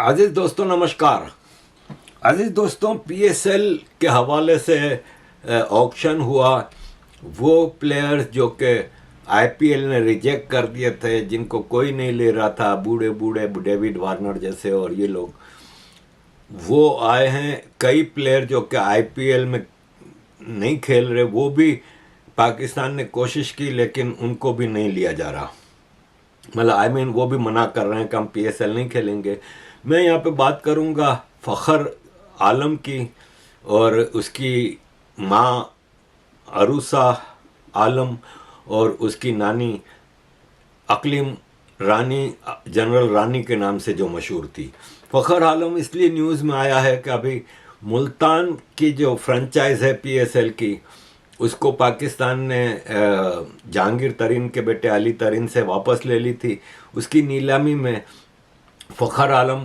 अजीज दोस्तों नमस्कार। अजीज दोस्तों, पीएसएल के हवाले से ऑक्शन हुआ। वो प्लेयर्स जो कि आईपीएल ने रिजेक्ट कर दिए थे, जिनको कोई नहीं ले रहा था, बूढ़े बूढ़े डेविड वार्नर जैसे और ये लोग, वो आए हैं। कई प्लेयर जो कि आईपीएल में नहीं खेल रहे, वो भी पाकिस्तान ने कोशिश की लेकिन उनको भी नहीं लिया जा रहा। मतलब वो भी मना कर रहे हैं कि हम पीएसएल नहीं खेलेंगे। मैं यहाँ पे बात करूँगा फ़खर आलम की और उसकी माँ अरूसा आलम और उसकी नानी अकलीम रानी, जनरल रानी के नाम से जो मशहूर थी। फ़खर आलम इसलिए न्यूज़ में आया है कि अभी मुल्तान की जो फ्रेंचाइज है पीएसएल की, उसको पाकिस्तान ने जहांगीर तरीन के बेटे अली तरीन से वापस ले ली थी। उसकी नीलामी में फ़खर आलम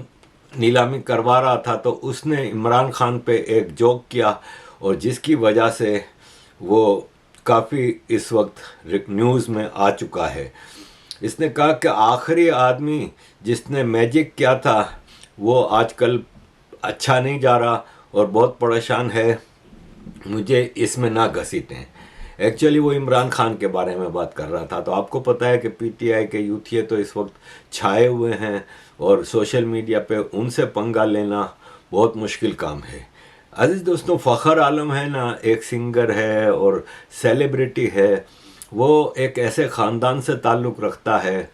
नीलामी करवा रहा था, तो उसने इमरान खान पे एक जोक किया और जिसकी वजह से वो काफ़ी इस वक्त न्यूज़ में आ चुका है। इसने कहा कि आखिरी आदमी जिसने मैजिक किया था वो आजकल अच्छा नहीं जा रहा और बहुत परेशान है, मुझे इसमें ना घसीटें। एक्चुअली वो इमरान खान के बारे में बात कर रहा था। तो आपको पता है कि पीटीआई के यूथिये तो इस वक्त छाए हुए हैं और सोशल मीडिया पे उनसे पंगा लेना बहुत मुश्किल काम है। अजीज दोस्तों, फ़खर आलम है ना, एक सिंगर है और सेलिब्रिटी है। वो एक ऐसे ख़ानदान से ताल्लुक़ रखता है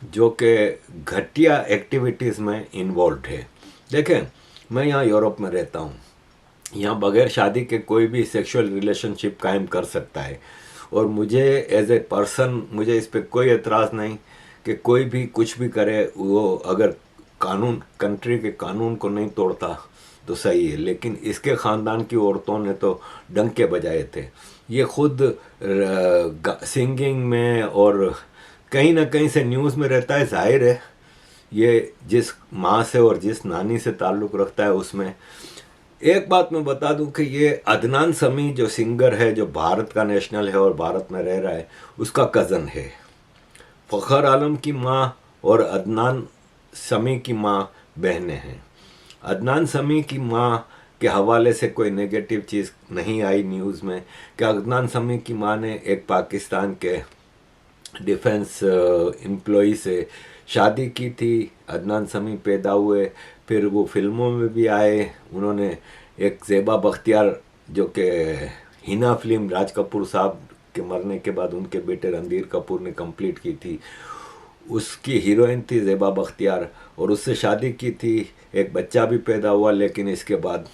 जो कि घटिया एक्टिविटीज़ में इन्वॉल्व है। देखें, मैं यहाँ यूरोप में रहता हूँ। यहाँ बगैर शादी के कोई भी सेक्सुअल रिलेशनशिप कायम कर सकता है और मुझे एज ए पर्सन मुझे इस पर कोई एतराज़ नहीं कि कोई भी कुछ भी करे। वो अगर कानून, कंट्री के कानून को नहीं तोड़ता तो सही है, लेकिन इसके ख़ानदान की औरतों ने तो डंके बजाए थे। ये खुद सिंगिंग में और कहीं ना कहीं से न्यूज़ में रहता है। जाहिर है ये जिस माँ से और जिस नानी से ताल्लुक़ रखता है उसमें। एक बात मैं बता दूं कि ये अदनान समी जो सिंगर है, जो भारत का नेशनल है और भारत में रह रहा है, उसका कज़न है। फ़खर आलम की माँ और अदनान समी की माँ बहनें हैं। अदनान समी की माँ के हवाले से कोई नेगेटिव चीज़ नहीं आई न्यूज़ में कि अदनान समी की माँ ने एक पाकिस्तान के डिफेंस एम्प्लॉई से शादी की थी। अदनान समी पैदा हुए, फिर वो फिल्मों में भी आए। उन्होंने एक ज़ेबा बख्तियार, जो कि हिना फिल्म राज कपूर साहब के मरने के बाद उनके बेटे रणधीर कपूर ने कंप्लीट की थी, उसकी हीरोइन थी ज़ेबा बख्तियार और उससे शादी की थी। एक बच्चा भी पैदा हुआ, लेकिन इसके बाद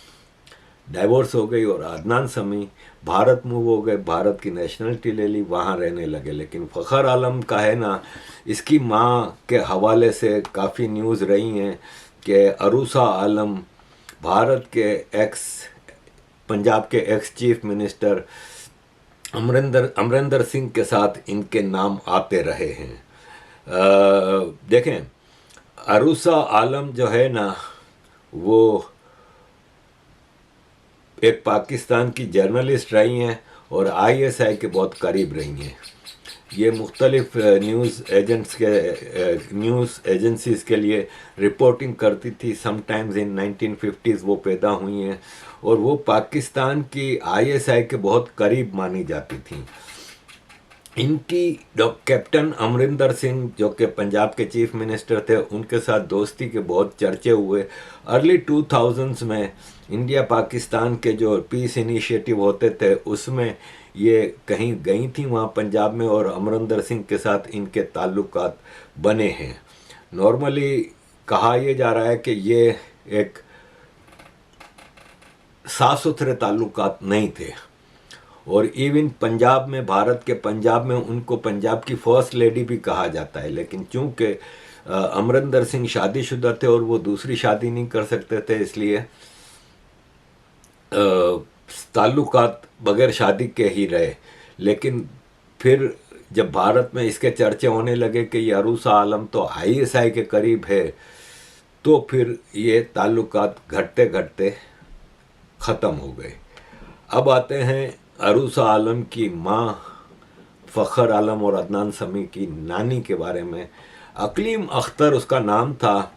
डाइवोर्स हो गई और अदनान समी भारत मूव हो गए, भारत की नेशनलिटी ले ली, वहाँ रहने लगे। लेकिन फ़खर आलम का है ना, इसकी माँ के हवाले से काफ़ी न्यूज़ रही हैं कि अरूसा आलम भारत के पंजाब के ex chief minister Amarinder Singh के साथ इनके नाम आते रहे हैं। देखें, अरूसा आलम जो है ना, वो एक पाकिस्तान की जर्नलिस्ट रही हैं और आईएसआई के बहुत करीब रही हैं। ये मुख्तलिफ न्यूज़ एजेंसीज़ के लिए रिपोर्टिंग करती थी। समटाइम्स इन 1950s वो पैदा हुई हैं और वो पाकिस्तान की आईएसआई के बहुत करीब मानी जाती थी। इनकी कैप्टन अमरिंदर सिंह, जो कि पंजाब के चीफ मिनिस्टर थे, उनके साथ दोस्ती के बहुत चर्चे हुए। अर्ली 2000s में इंडिया पाकिस्तान के जो पीस इनिशिएटिव होते थे उसमें ये कहीं गई थी वहाँ पंजाब में और अमरिंदर सिंह के साथ इनके ताल्लुकात बने हैं। नॉर्मली कहा यह जा रहा है कि ये एक साफ सुथरे ताल्लुकात नहीं थे और इवन पंजाब में, भारत के पंजाब में उनको पंजाब की फर्स्ट लेडी भी कहा जाता है। लेकिन चूंकि अमरिंदर सिंह शादीशुदा थे और वो दूसरी शादी नहीं कर सकते थे, इसलिए ताल्लुकात बगैर शादी के ही रहे। लेकिन फिर जब भारत में इसके चर्चे होने लगे कि ये अरूसा आलम तो आईएसआई के करीब है, तो फिर ये ताल्लुकात घटते घटते ख़त्म हो गए। अब आते हैं अरूसा आलम की माँ फ़खर आलम और अदनान समी की नानी के बारे में। अकलीम अख्तर उसका नाम था।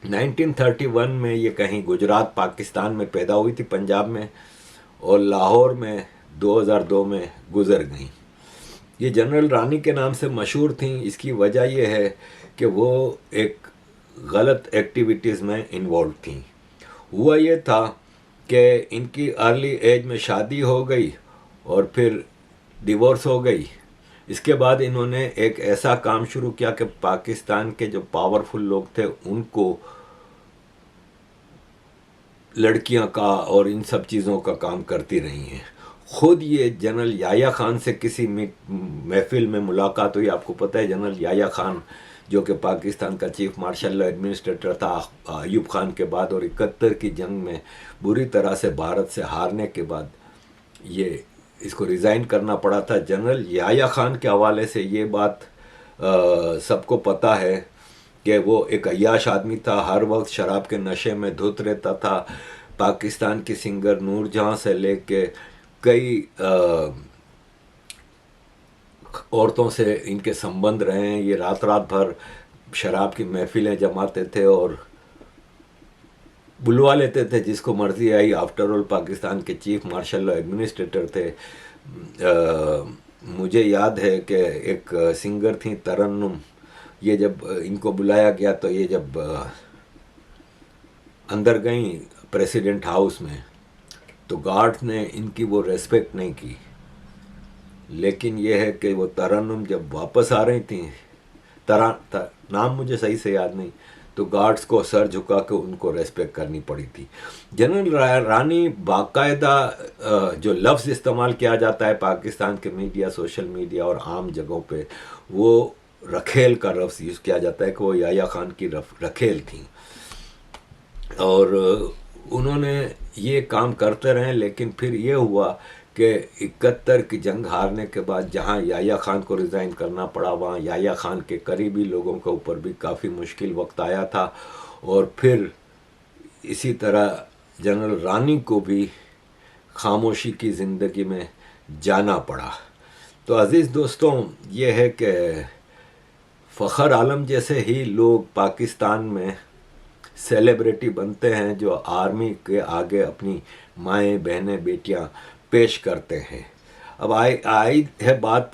1931 में ये कहीं गुजरात पाकिस्तान में पैदा हुई थी, पंजाब में, और लाहौर में 2002 में गुजर गई। ये जनरल रानी के नाम से मशहूर थी। इसकी वजह ये है कि वो एक गलत एक्टिविटीज़ में इन्वॉल्व थी। हुआ ये था कि इनकी अर्ली एज में शादी हो गई और फिर डिवोर्स हो गई। इसके बाद इन्होंने एक ऐसा काम शुरू किया कि पाकिस्तान के जो पावरफुल लोग थे उनको लड़कियां का और इन सब चीज़ों का काम करती रही हैं। खुद ये जनरल याह्या खान से किसी महफिल में मुलाकात हुई। आपको पता है जनरल याह्या खान जो कि पाकिस्तान का चीफ मार्शल एडमिनिस्ट्रेटर था अयूब खान के बाद, और 71 की जंग में बुरी तरह से भारत से हारने के बाद ये इसको रिज़ाइन करना पड़ा था। जनरल याह्या खान के हवाले से ये बात सबको पता है कि वो एक अय्याश आदमी था, हर वक्त शराब के नशे में धुत रहता था। पाकिस्तान की सिंगर नूरजहां से लेके कई औरतों से इनके संबंध रहे हैं। ये रात रात भर शराब की महफिलें जमाते थे और बुलवा लेते थे जिसको मर्जी आई। आफ्टर ऑल पाकिस्तान के चीफ मार्शल एडमिनिस्ट्रेटर थे। मुझे याद है कि एक सिंगर थी तरन्नुम, ये जब इनको बुलाया गया तो ये जब अंदर गई प्रेसिडेंट हाउस में तो गार्ड्स ने इनकी वो रेस्पेक्ट नहीं की। लेकिन ये है कि वो तरन्नुम जब वापस आ रही थी, नाम मुझे सही से याद नहीं, तो गार्ड्स को सर झुका के उनको रेस्पेक्ट करनी पड़ी थी। जनरल रानी बाकायदा जो लफ्ज़ इस्तेमाल किया जाता है पाकिस्तान के मीडिया, सोशल मीडिया और आम जगहों पे, वो रखेल का लफ्ज़ यूज़ किया जाता है कि वो याह्या खान की रखेल थी। और उन्होंने ये काम करते रहे। लेकिन फिर ये हुआ कि 71 की जंग हारने के बाद जहाँ याह्या खान को रिज़ाइन करना पड़ा, वहाँ याह्या खान के करीबी लोगों के ऊपर भी काफ़ी मुश्किल वक्त आया था। और फिर इसी तरह जनरल रानी को भी खामोशी की ज़िंदगी में जाना पड़ा। तो अज़ीज़ दोस्तों, ये है कि फ़खर आलम जैसे ही लोग पाकिस्तान में सेलिब्रिटी बनते हैं जो आर्मी के आगे अपनी माएँ, बहनें, बेटियां पेश करते हैं। अब आई है बात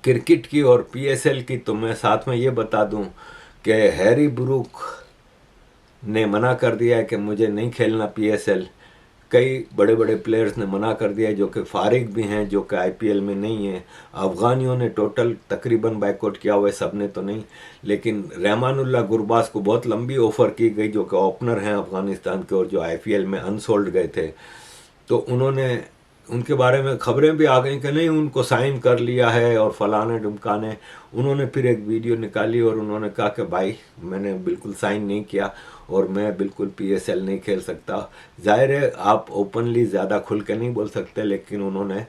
क्रिकेट की और पीएसएल की, तो मैं साथ में ये बता दूं कि हैरी ब्रूक ने मना कर दिया है कि मुझे नहीं खेलना पीएसएल। कई बड़े बड़े प्लेयर्स ने मना कर दिया है जो कि फारिग भी हैं, जो कि आईपीएल में नहीं है। अफ़गानियों ने टोटल तकरीबन बाइकआउट किया हुआ है, सब ने तो नहीं, लेकिन रहमानुल्लाह गुरबाज को बहुत लंबी ऑफ़र की गई जो कि ओपनर हैं अफ़गानिस्तान के और जो आईपीएल में अनसोल्ड गए थे। तो उन्होंने, उनके बारे में खबरें भी आ गई कि नहीं उनको साइन कर लिया है और फलाने ढुमकाने। उन्होंने फिर एक वीडियो निकाली और उन्होंने कहा कि भाई मैंने बिल्कुल साइन नहीं किया और मैं बिल्कुल पीएसएल नहीं खेल सकता। जाहिर है आप ओपनली ज़्यादा खुल के नहीं बोल सकते, लेकिन उन्होंने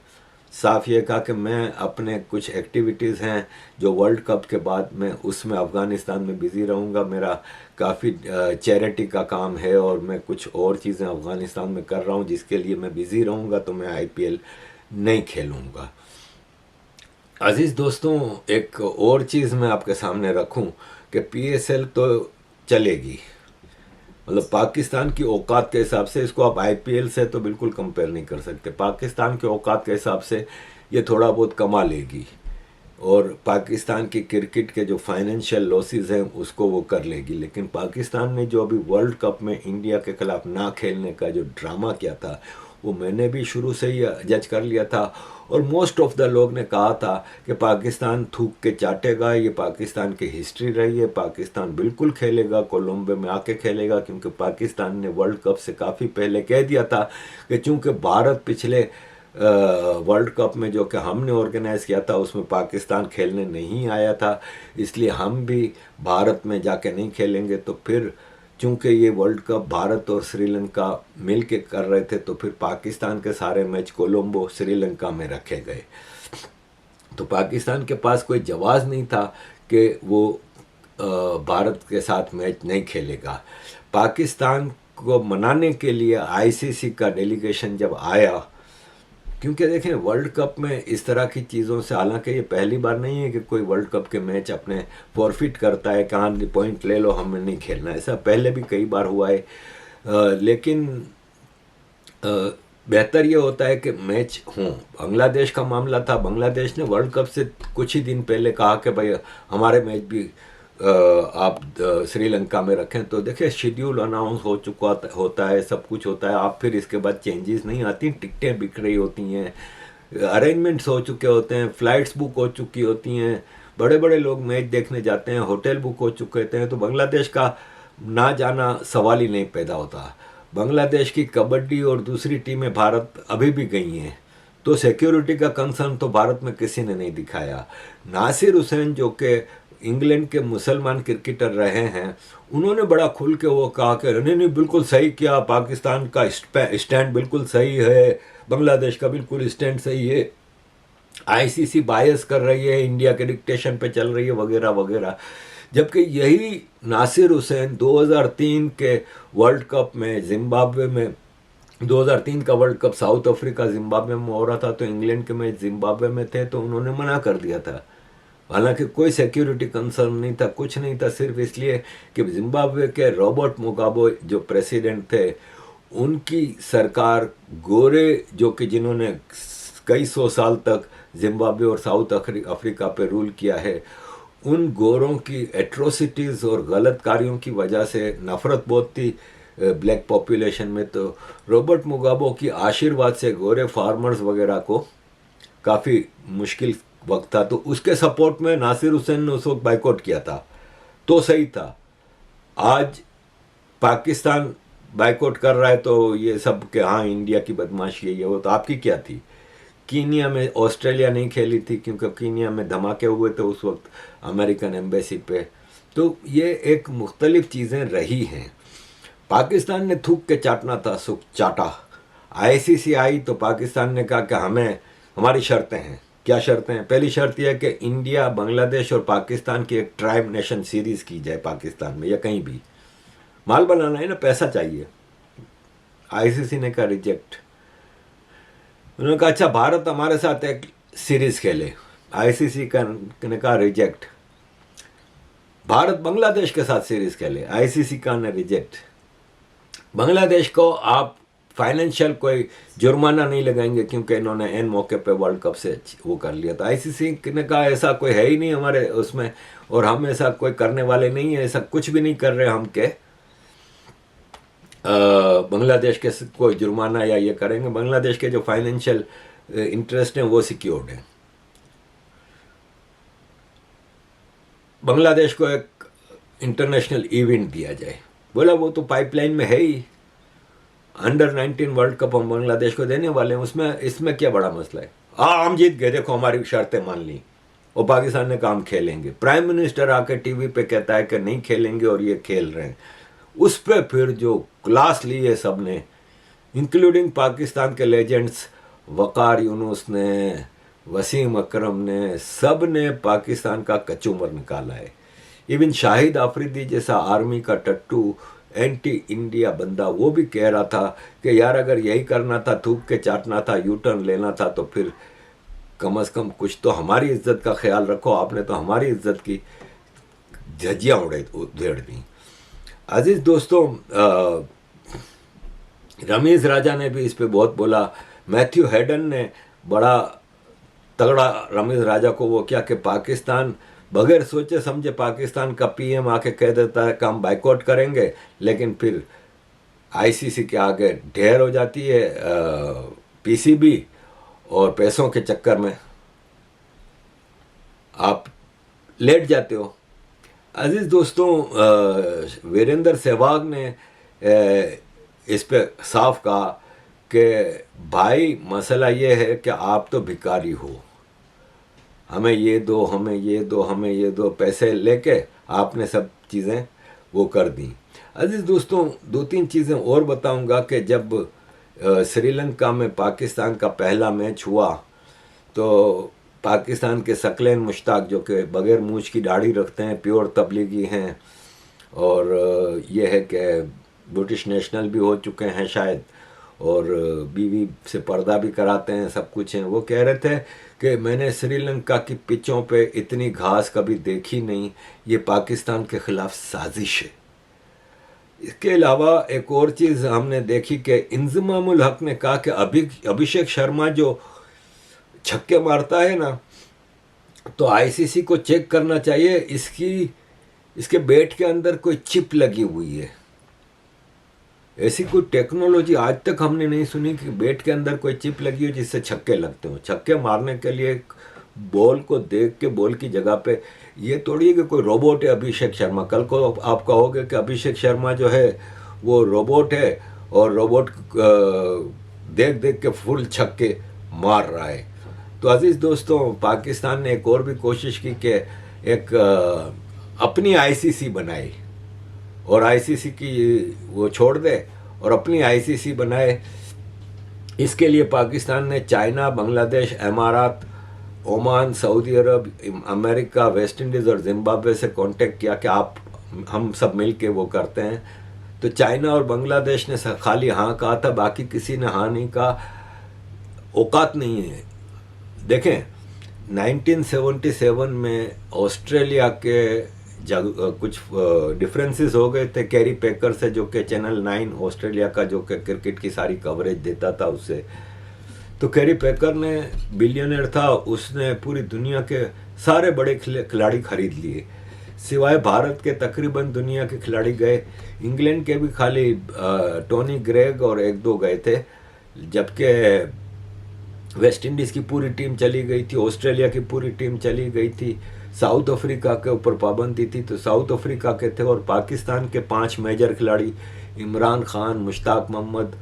साफ ये कहा कि मैं अपने कुछ एक्टिविटीज़ हैं जो वर्ल्ड कप के बाद मैं उसमें अफ़गानिस्तान में बिज़ी रहूँगा। मेरा काफ़ी चैरिटी का काम है और मैं कुछ और चीज़ें अफ़गानिस्तान में कर रहा हूँ जिसके लिए मैं बिज़ी रहूँगा, तो मैं आईपीएल नहीं खेलूँगा। अज़ीज़ दोस्तों, एक और चीज़ मैं आपके सामने रखूँ कि पीएसएल तो चलेगी, मतलब पाकिस्तान की औकात के हिसाब से इसको आप आईपीएल से तो बिल्कुल कंपेयर नहीं कर सकते। पाकिस्तान के औकात के हिसाब से ये थोड़ा बहुत कमा लेगी और पाकिस्तान की क्रिकेट के जो फाइनेंशियल लॉसेस हैं उसको वो कर लेगी। लेकिन पाकिस्तान ने जो अभी वर्ल्ड कप में इंडिया के खिलाफ ना खेलने का जो ड्रामा किया था वो मैंने भी शुरू से ही जज कर लिया था और मोस्ट ऑफ द लोग ने कहा था कि पाकिस्तान थूक के चाटेगा, ये पाकिस्तान की हिस्ट्री रही है, पाकिस्तान बिल्कुल खेलेगा, कोलंबो में आके खेलेगा, क्योंकि पाकिस्तान ने वर्ल्ड कप से काफ़ी पहले कह दिया था कि चूँकि भारत पिछले वर्ल्ड कप में जो कि हमने ऑर्गेनाइज़ किया था उसमें पाकिस्तान खेलने नहीं आया था, इसलिए हम भी भारत में जाके नहीं खेलेंगे। तो फिर चूँकि ये वर्ल्ड कप भारत और श्रीलंका मिल के कर रहे थे तो फिर पाकिस्तान के सारे मैच कोलंबो श्रीलंका में रखे गए। तो पाकिस्तान के पास कोई जवाब नहीं था कि वो भारत के साथ मैच नहीं खेलेगा। पाकिस्तान को मनाने के लिए आईसीसी का डेलीगेशन जब आया क्योंकि देखें वर्ल्ड कप में इस तरह की चीज़ों से, हालांकि ये पहली बार नहीं है कि कोई वर्ल्ड कप के मैच अपने फॉरफिट करता है, कहाँ पॉइंट ले लो हमें नहीं खेलना, ऐसा पहले भी कई बार हुआ है। लेकिन बेहतर ये होता है कि मैच हों। बांग्लादेश का मामला था, बांग्लादेश ने वर्ल्ड कप से कुछ ही दिन पहले कहा कि भाई हमारे मैच भी आप श्रीलंका में रखें। तो देखिए शेड्यूल अनाउंस हो चुका होता है, सब कुछ होता है, आप फिर इसके बाद चेंजेस नहीं आती, टिकटें बिक रही होती हैं, अरेंजमेंट्स हो चुके होते हैं, फ्लाइट्स बुक हो चुकी होती हैं, बड़े बड़े लोग मैच देखने जाते हैं, होटल बुक हो चुके होते हैं। तो बांग्लादेश का ना जाना सवाल ही नहीं पैदा होता। बांग्लादेश की कबड्डी और दूसरी टीमें भारत अभी भी गई हैं, तो सिक्योरिटी का कंसर्न तो भारत में किसी ने नहीं दिखाया। नासिर हुसैन जो कि इंग्लैंड के मुसलमान क्रिकेटर रहे हैं, उन्होंने बड़ा खुल के वो कहा कि नहीं नहीं बिल्कुल सही किया, पाकिस्तान का स्टैंड बिल्कुल सही है, बांग्लादेश का बिल्कुल स्टैंड सही है, आईसीसी बायस कर रही है, इंडिया के डिक्टेशन पे चल रही है, वगैरह वगैरह। जबकि यही नासिर हुसैन 2003 के वर्ल्ड कप में जिम्बाब्वे में, 2003 का world cup south Africa Zimbabwe में हो रहा था, तो इंग्लैंड के मैच जिम्बाब्वे में थे, तो उन्होंने मना कर दिया था। हालांकि कोई सिक्योरिटी कंसर्न नहीं था, कुछ नहीं था, सिर्फ इसलिए कि जिम्बाब्वे के रॉबर्ट मुगाबे जो प्रेसिडेंट थे, उनकी सरकार गोरे जो कि जिन्होंने कई सौ साल तक जिम्बाब्वे और साउथ अफ्रीका पे रूल किया है, उन गोरों की एट्रोसिटीज़ और गलत कार्यों की वजह से नफ़रत बहुत थी ब्लैक पॉपुलेशन में। तो रॉबर्ट मुगाबे की आशीर्वाद से गोरे फार्मर्स वगैरह को काफ़ी मुश्किल वक्त था, तो उसके सपोर्ट में नासिर हुसैन ने उस वक्त बाइकआउट किया था, तो सही था। आज पाकिस्तान बाइकआउट कर रहा है तो ये सब कि हाँ इंडिया की बदमाशी है, वो तो आपकी क्या थी। कीनिया में ऑस्ट्रेलिया नहीं खेली थी क्योंकि कीनिया में धमाके हुए थे उस वक्त अमेरिकन एम्बेसी पे। तो ये एक मुख्तलिफ चीज़ें रही हैं। पाकिस्तान ने थूक के चाटना था, सुख चाटा। आईसीसी आई तो पाकिस्तान ने कहा कि हमें हमारी शर्तें हैं। क्या शर्तें हैं? पहली शर्त यह है कि इंडिया, बांग्लादेश और पाकिस्तान की एक ट्राइब नेशन सीरीज़ की जाए पाकिस्तान में या कहीं भी। माल बनाना है ना, पैसा चाहिए। आईसीसी ने कहा रिजेक्ट। उन्होंने कहा अच्छा भारत हमारे साथ एक सीरीज खेले, आईसीसी ने कहा रिजेक्ट। भारत बांग्लादेश के साथ सीरीज खेले, आईसीसी का ने रिजेक्ट। बांग्लादेश को आप फाइनेंशियल कोई जुर्माना नहीं लगाएंगे क्योंकि इन्होंने एन मौके पे वर्ल्ड कप से वो कर लिया था। आईसीसी ने कहा ऐसा कोई है ही नहीं हमारे उसमें, और हम ऐसा कोई करने वाले नहीं है, ऐसा कुछ भी नहीं कर रहे हम के बांग्लादेश के कोई जुर्माना या ये करेंगे। बांग्लादेश के जो फाइनेंशियल इंटरेस्ट हैं वो सिक्योर्ड है। बांग्लादेश को एक इंटरनेशनल इवेंट दिया जाए, बोला वो तो पाइपलाइन में है ही, अंडर 19 वर्ल्ड कप हम बांग्लादेश को देने वाले हैं, उसमें इसमें क्या बड़ा मसला है। हाँ हम जीत गए, देखो हमारी शर्तें मान ली, और पाकिस्तान ने काम खेलेंगे। प्राइम मिनिस्टर आके टीवी पे कहता है कि नहीं खेलेंगे और ये खेल रहे हैं। उस पर फिर जो क्लास ली है सब ने, इंक्लूडिंग पाकिस्तान के लेजेंड्स वकार यूनुस ने, वसीम अकरम ने, सब ने पाकिस्तान का कचूमर निकाला है। इवन शाहिद आफरीदी जैसा आर्मी का टट्टू एंटी इंडिया बंदा, वो भी कह रहा था कि यार अगर यही करना था, थूक के चाटना था, यू टर्न लेना था, तो फिर कम से कम कुछ तो हमारी इज्जत का ख्याल रखो। आपने तो हमारी इज्जत की झज्जियाँ उधेड़ दी। अजीज दोस्तों, रमीज राजा ने भी इस पे बहुत बोला। मैथ्यू हेडन ने बड़ा तगड़ा रमीज राजा को वो किया कि पाकिस्तान बगैर सोचे समझे पाकिस्तान का पीएम आके कह देता है कि हम बाइकआउट करेंगे, लेकिन फिर आईसीसी के आगे ढेर हो जाती है पीसीबी, और पैसों के चक्कर में आप लेट जाते हो। अजीज दोस्तों, वीरेंद्र सहवाग ने इस पे साफ कहा कि भाई मसला ये है कि आप तो भिखारी हो, हमें ये दो, हमें ये दो, हमें ये दो, पैसे लेके आपने सब चीज़ें वो कर दी। अजीज दोस्तों, दो तीन चीज़ें और बताऊंगा कि जब श्रीलंका में पाकिस्तान का पहला मैच हुआ तो पाकिस्तान के सकलेन मुश्ताक, जो कि बगैर मूछ की दाढ़ी रखते हैं, प्योर तबलीगी हैं, और ये है कि ब्रिटिश नेशनल भी हो चुके हैं शायद, और बीवी से पर्दा भी कराते हैं, सब कुछ हैं। वो कह रहे थे कि मैंने श्रीलंका की पिचों पे इतनी घास कभी देखी नहीं, ये पाकिस्तान के खिलाफ साजिश है। इसके अलावा एक और चीज़ हमने देखी कि इंजमामुल हक ने कहा कि अभिषेक शर्मा जो छक्के मारता है ना, तो आईसीसी को चेक करना चाहिए इसके बैट के अंदर कोई चिप लगी हुई है। ऐसी कोई टेक्नोलॉजी आज तक हमने नहीं सुनी कि बैट के अंदर कोई चिप लगी हो जिससे छक्के लगते हो। छक्के मारने के लिए बॉल को देख के बॉल की जगह पे, ये थोड़ी है कि कोई रोबोट है अभिषेक शर्मा। कल को आप कहोगे कि अभिषेक शर्मा जो है वो रोबोट है और रोबोट देख देख के फुल छक्के मार रहा है। तो अजीज़ दोस्तों, पाकिस्तान ने एक और भी कोशिश की कि एक अपनी आईसीसी बनाए और आईसीसी की वो छोड़ दे और अपनी आईसीसी बनाए। इसके लिए पाकिस्तान ने चाइना, बांग्लादेश, अमारात, ओमान, सऊदी अरब, अमेरिका, वेस्ट इंडीज़ और जिम्बाब्वे से कांटेक्ट किया कि हम सब मिल के वो करते हैं। तो चाइना और बांग्लादेश ने खाली हाँ कहा था, बाकी किसी ने हाँ नहीं कहा। औकात नहीं है। देखें, 1977 में ऑस्ट्रेलिया के कुछ डिफरेंसेस हो गए थे कैरी पेकर से, जो कि चैनल 9 ऑस्ट्रेलिया का जो कि क्रिकेट की सारी कवरेज देता था उससे। तो कैरी पेकर ने बिलियनर था, उसने पूरी दुनिया के सारे बड़े खिलाड़ी खरीद लिए, सिवाय भारत के तकरीबन दुनिया के खिलाड़ी गए। इंग्लैंड के भी खाली टोनी ग्रेग और एक दो गए थे, जबकि वेस्ट इंडीज़ की पूरी टीम चली गई थी, ऑस्ट्रेलिया की पूरी टीम चली गई थी, साउथ अफ्रीका के ऊपर पाबंदी थी तो साउथ अफ्रीका के थे। और पाकिस्तान के 5 मेजर खिलाड़ी इमरान खान, मुश्ताक मोहम्मद,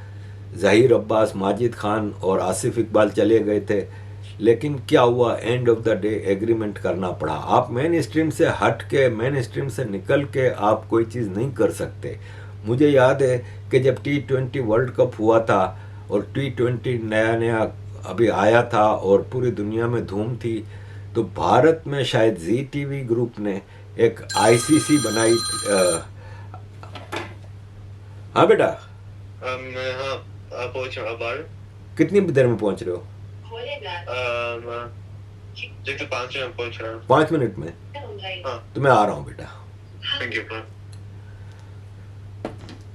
ज़हीर अब्बास, माजिद खान और आसिफ इकबाल चले गए थे। लेकिन क्या हुआ, end of the day agreement करना पड़ा। आप मेन स्ट्रीम से हट के, मेन स्ट्रीम से निकल के आप कोई चीज़ नहीं कर सकते। मुझे याद है कि जब T20 वर्ल्ड कप हुआ था और T20 नया नया अभी आया था और पूरी दुनिया में धूम थी, तो भारत में शायद जी टीवी ग्रुप ने एक आईसीसी बनाई थी। हाँ बेटा, हाँ पहुंच रहा बाहर। कितनी देर में पहुंच रहे हो? देखो 5 मिनट में पहुंच रहा हूँ। 5 मिनट में? हाँ। तो मैं आ रहा हूँ बेटा। Thank you.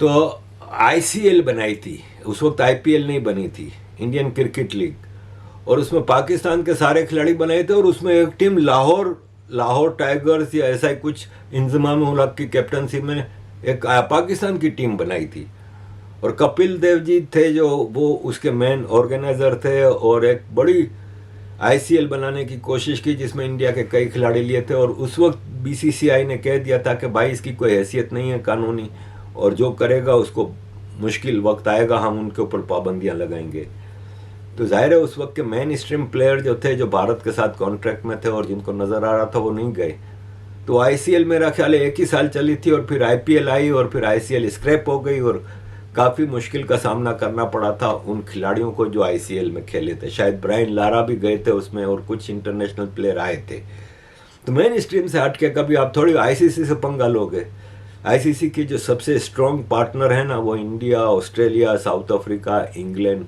तो आईसीएल बनाई थी, उस वक्त आईपीएल नहीं बनी थी, इंडियन क्रिकेट लीग, और उसमें पाकिस्तान के सारे खिलाड़ी बनाए थे। और उसमें एक टीम लाहौर टाइगर्स या ऐसा ही कुछ, इंजमामुल हक की कैप्टनसी में एक पाकिस्तान की टीम बनाई थी। और कपिल देव जी थे जो वो उसके मेन ऑर्गेनाइजर थे, और एक बड़ी आईसीएल बनाने की कोशिश की जिसमें इंडिया के कई खिलाड़ी लिए थे। और उस वक्त बीसीसीआई ने कह दिया था कि भाई इसकी कोई हैसियत नहीं है कानूनी, और जो करेगा उसको मुश्किल वक्त आएगा, हम उनके ऊपर पाबंदियां लगाएंगे। तो जाहिर है उस वक्त के मेन स्ट्रीम प्लेयर जो थे, जो भारत के साथ कॉन्ट्रैक्ट में थे और जिनको नज़र आ रहा था, वो नहीं गए। तो आईसीएल मेरा ख्याल है 1 ही साल चली थी, और फिर आईपीएल आई और फिर आईसीएल स्क्रैप हो गई, और काफ़ी मुश्किल का सामना करना पड़ा था उन खिलाड़ियों को जो आईसीएल में खेले थे। शायद ब्रायन लारा भी गए थे उसमें, और कुछ इंटरनेशनल प्लेयर आए थे। तो मेन स्ट्रीम से हट के कभी आप थोड़ी आईसीसी से पंगा लोगे। आईसीसी की जो सबसे स्ट्रॉन्ग पार्टनर है ना, वो India, Australia, south Africa, England,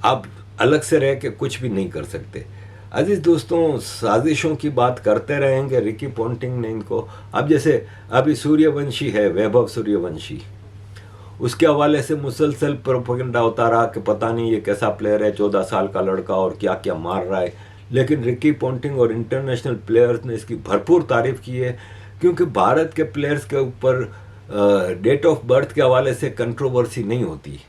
आप अलग से रह के कुछ भी नहीं कर सकते। अजीज दोस्तों, साजिशों की बात करते रहेंगे। रिकी पॉन्टिंग ने इनको, अब जैसे अभी सूर्यवंशी है, वैभव सूर्यवंशी, उसके हवाले से मुसलसल प्रोपेगेंडा होता रहा कि पता नहीं ये कैसा प्लेयर है, 14 साल का लड़का और क्या क्या मार रहा है। लेकिन रिकी पॉन्टिंग और इंटरनेशनल प्लेयर्स ने इसकी भरपूर तारीफ की है, क्योंकि भारत के प्लेयर्स के ऊपर डेट ऑफ बर्थ के हवाले से कंट्रोवर्सी नहीं होती।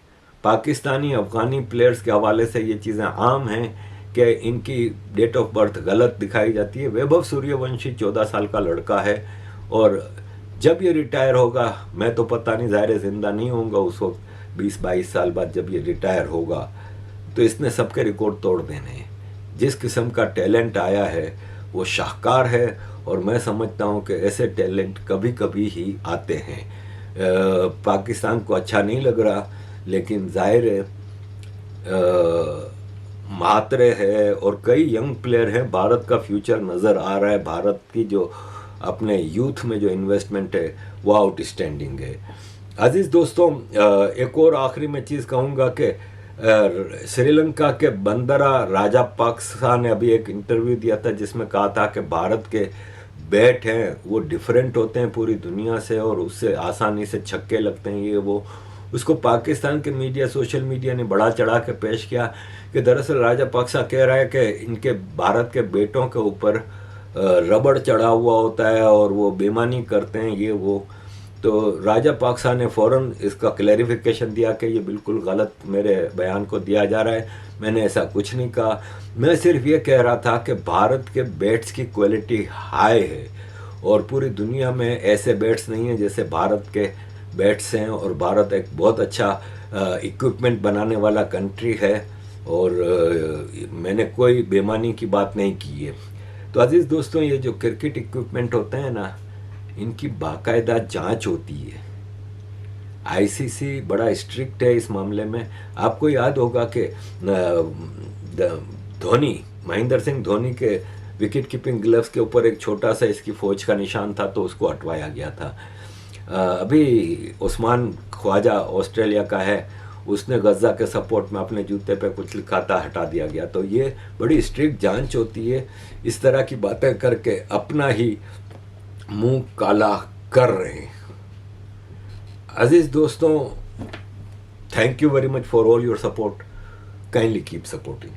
पाकिस्तानी, अफगानी प्लेयर्स के हवाले से ये चीज़ें आम हैं कि इनकी डेट ऑफ बर्थ गलत दिखाई जाती है। वैभव सूर्यवंशी 14 साल का लड़का है, और जब ये रिटायर होगा, मैं तो पता नहीं, ज़ाहिर जिंदा नहीं होऊंगा उस वक्त, 20-22 साल बाद जब ये रिटायर होगा, तो इसने सबके रिकॉर्ड तोड़ देने हैं। जिस किस्म का टैलेंट आया है वो शाहकार है, और मैं समझता हूँ कि ऐसे टैलेंट कभी कभी ही आते हैं। पाकिस्तान को अच्छा नहीं लग रहा, लेकिन जाहिर है मात्रे है और कई यंग प्लेयर हैं, भारत का फ्यूचर नज़र आ रहा है। भारत की जो अपने यूथ में जो इन्वेस्टमेंट है वो आउटस्टैंडिंग है। अजीज दोस्तों, एक और आखिरी में चीज़ कहूँगा कि श्रीलंका के बंदरा राजापक्सा ने अभी एक इंटरव्यू दिया था जिसमें कहा था कि भारत के बैट हैं वो डिफरेंट होते हैं पूरी दुनिया से और उससे आसानी से छक्के लगते हैं, ये वो। उसको पाकिस्तान के मीडिया, सोशल मीडिया ने बड़ा चढ़ा के पेश किया कि दरअसल राजापक्सा कह रहा है कि इनके भारत के बेटों के ऊपर रबड़ चढ़ा हुआ होता है और वो बेईमानी करते हैं, ये वो। तो राजापक्सा ने फ़ौरन इसका क्लैरिफिकेशन दिया कि ये बिल्कुल गलत मेरे बयान को दिया जा रहा है, मैंने ऐसा कुछ नहीं कहा। मैं सिर्फ ये कह रहा था कि भारत के बैट्स की क्वालिटी हाई है और पूरी दुनिया में ऐसे बैट्स नहीं हैं जैसे भारत के बैट्स हैं, और भारत एक बहुत अच्छा इक्विपमेंट बनाने वाला कंट्री है और मैंने कोई बेईमानी की बात नहीं की है। तो अजीज़ दोस्तों, ये जो क्रिकेट इक्विपमेंट होते हैं ना, इनकी बाकायदा जांच होती है। आईसीसी बड़ा स्ट्रिक्ट है इस मामले में। आपको याद होगा कि धोनी, महेंद्र सिंह धोनी के विकेट कीपिंग ग्लव्स के ऊपर एक छोटा सा इसकी फौज का निशान था तो उसको हटवाया गया था। अभी उस्मान ख्वाजा ऑस्ट्रेलिया का है, उसने गज़ा के सपोर्ट में अपने जूते पे कुछ लिखा था, हटा दिया गया। तो ये बड़ी स्ट्रिक्ट जांच होती है। इस तरह की बातें करके अपना ही मुंह काला कर रहे हैं। अजीज दोस्तों, thank you very much for all your support. Kindly keep supporting.